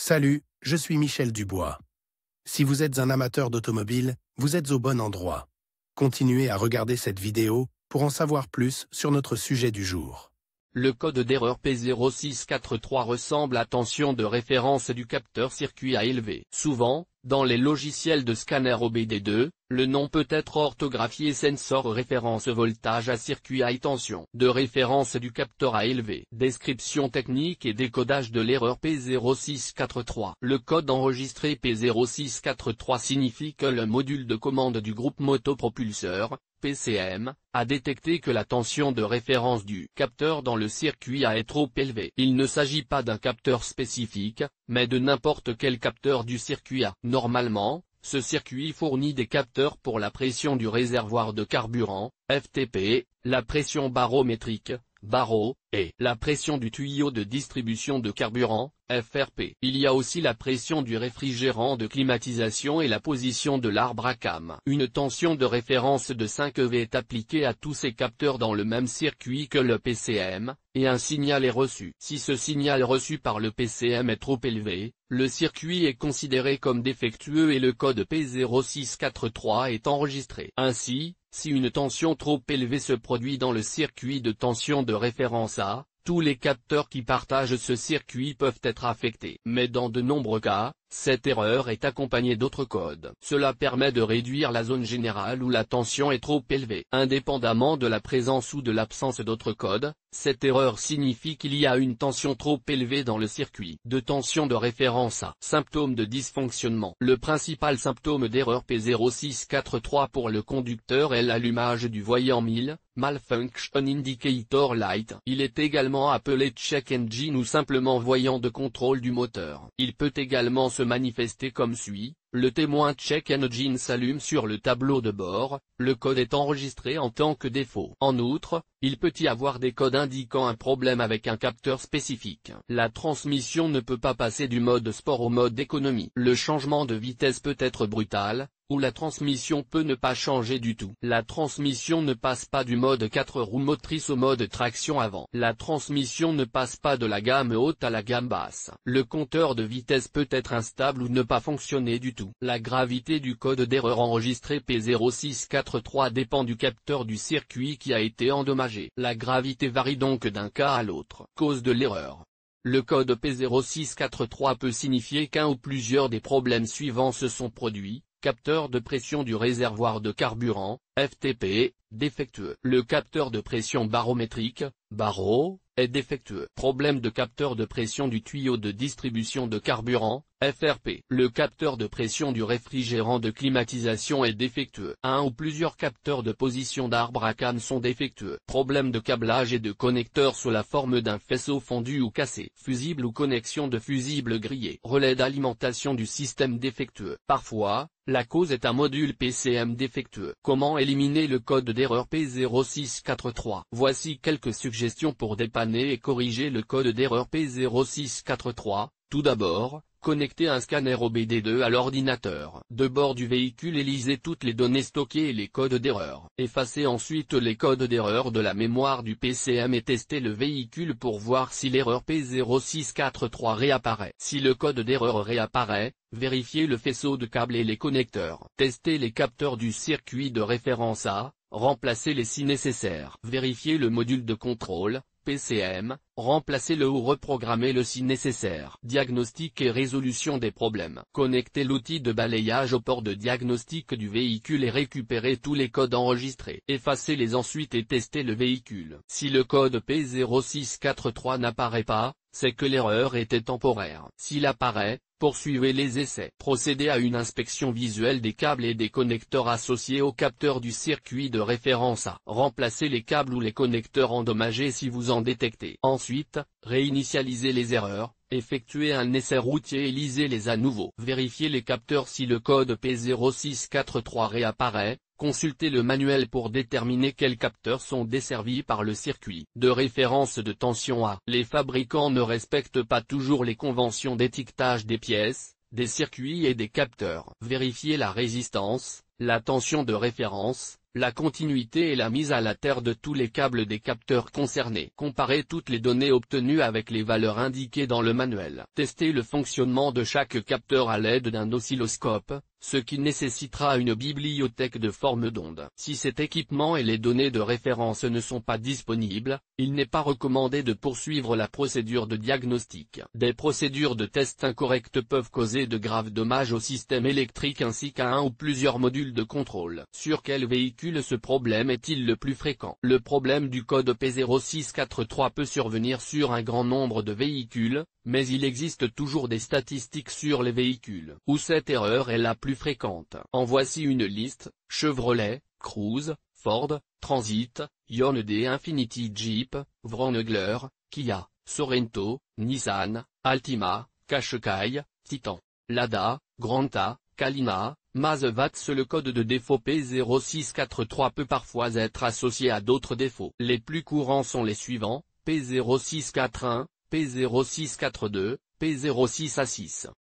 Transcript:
Salut, je suis Michel Dubois. Si vous êtes un amateur d'automobile, vous êtes au bon endroit. Continuez à regarder cette vidéo pour en savoir plus sur notre sujet du jour. Le code d'erreur P0643 ressemble à tension de référence du capteur circuit à élevé. Souvent, dans les logiciels de scanner OBD2, le nom peut être orthographié sensor référence voltage à circuit à tension de référence du capteur à élevé. Description technique et décodage de l'erreur P0643. Le code enregistré P0643 signifie que le module de commande du groupe motopropulseur, PCM, a détecté que la tension de référence du capteur dans le circuit A est trop élevée. Il ne s'agit pas d'un capteur spécifique, mais de n'importe quel capteur du circuit A. Normalement, ce circuit fournit des capteurs pour la pression du réservoir de carburant, FTP, la pression barométrique, barreau, et la pression du tuyau de distribution de carburant, FRP. Il y a aussi la pression du réfrigérant de climatisation et la position de l'arbre à cam. Une tension de référence de 5 V est appliquée à tous ces capteurs dans le même circuit que le PCM, et un signal est reçu. Si ce signal reçu par le PCM est trop élevé, le circuit est considéré comme défectueux et le code P0643 est enregistré. Ainsi, si une tension trop élevée se produit dans le circuit de tension de référence A, tous les capteurs qui partagent ce circuit peuvent être affectés. Mais dans de nombreux cas, cette erreur est accompagnée d'autres codes. Cela permet de réduire la zone générale où la tension est trop élevée. Indépendamment de la présence ou de l'absence d'autres codes, cette erreur signifie qu'il y a une tension trop élevée dans le circuit de tension de référence A. Symptômes de dysfonctionnement. Le principal symptôme d'erreur P0643 pour le conducteur est l'allumage du voyant 1000, Malfunction Indicator Light. Il est également appelé check engine ou simplement voyant de contrôle du moteur. Il peut également se manifester comme suit. Le témoin check engine s'allume sur le tableau de bord, le code est enregistré en tant que défaut. En outre, il peut y avoir des codes indiquant un problème avec un capteur spécifique. La transmission ne peut pas passer du mode sport au mode économie. Le changement de vitesse peut être brutal, ou la transmission peut ne pas changer du tout. La transmission ne passe pas du mode 4 roues motrices au mode traction avant. La transmission ne passe pas de la gamme haute à la gamme basse. Le compteur de vitesse peut être instable ou ne pas fonctionner du tout. La gravité du code d'erreur enregistré P0643 dépend du capteur du circuit qui a été endommagé. La gravité varie donc d'un cas à l'autre. Cause de l'erreur. Le code P0643 peut signifier qu'un ou plusieurs des problèmes suivants se sont produits. Capteur de pression du réservoir de carburant, FTP, défectueux. Le capteur de pression barométrique, barreau, est défectueux. Problème de capteur de pression du tuyau de distribution de carburant, FRP. Le capteur de pression du réfrigérant de climatisation est défectueux. Un ou plusieurs capteurs de position d'arbre à cam sont défectueux. Problème de câblage et de connecteur sous la forme d'un faisceau fondu ou cassé. Fusible ou connexion de fusible grillé. Relais d'alimentation du système défectueux. Parfois, la cause est un module PCM défectueux. Comment éliminer le code d'erreur P0643? Voici quelques suggestions pour dépanner et corriger le code d'erreur P0643. Tout d'abord, connectez un scanner OBD2 à l'ordinateur de bord du véhicule et lisez toutes les données stockées et les codes d'erreur. Effacez ensuite les codes d'erreur de la mémoire du PCM et testez le véhicule pour voir si l'erreur P0643 réapparaît. Si le code d'erreur réapparaît, vérifiez le faisceau de câbles et les connecteurs. Testez les capteurs du circuit de référence A, remplacez-les si nécessaire. Vérifiez le module de contrôle, PCM, remplacez-le ou reprogrammez-le si nécessaire. Diagnostic et résolution des problèmes. Connectez l'outil de balayage au port de diagnostic du véhicule et récupérez tous les codes enregistrés. Effacez-les ensuite et testez le véhicule. Si le code P0643 n'apparaît pas, c'est que l'erreur était temporaire. S'il apparaît, poursuivez les essais. Procédez à une inspection visuelle des câbles et des connecteurs associés au capteur du circuit de référence A. Remplacez les câbles ou les connecteurs endommagés si vous en détectez. Ensuite, réinitialisez les erreurs, effectuez un essai routier et lisez-les à nouveau. Vérifiez les capteurs si le code P0643 réapparaît. Consultez le manuel pour déterminer quels capteurs sont desservis par le circuit de référence de tension A. Les fabricants ne respectent pas toujours les conventions d'étiquetage des pièces, des circuits et des capteurs. Vérifiez la résistance, la tension de référence, la continuité et la mise à la terre de tous les câbles des capteurs concernés. Comparez toutes les données obtenues avec les valeurs indiquées dans le manuel. Testez le fonctionnement de chaque capteur à l'aide d'un oscilloscope, ce qui nécessitera une bibliothèque de forme d'onde. Si cet équipement et les données de référence ne sont pas disponibles, il n'est pas recommandé de poursuivre la procédure de diagnostic. Des procédures de test incorrectes peuvent causer de graves dommages au système électrique ainsi qu'à un ou plusieurs modules de contrôle. Sur quel véhicule ce problème est-il le plus fréquent? Le problème du code P0643 peut survenir sur un grand nombre de véhicules, mais il existe toujours des statistiques sur les véhicules où cette erreur est la plus fréquente. En voici une liste: Chevrolet, Cruze, Ford, Transit, Hyundai, Infiniti, Jeep, Wrangler, Kia, Sorento, Nissan, Altima, Qashqai, Titan, Lada, Granta, Kalina, Mazda. Le code de défaut P0643 peut parfois être associé à d'autres défauts. Les plus courants sont les suivants: P0641, P0642, P06A6.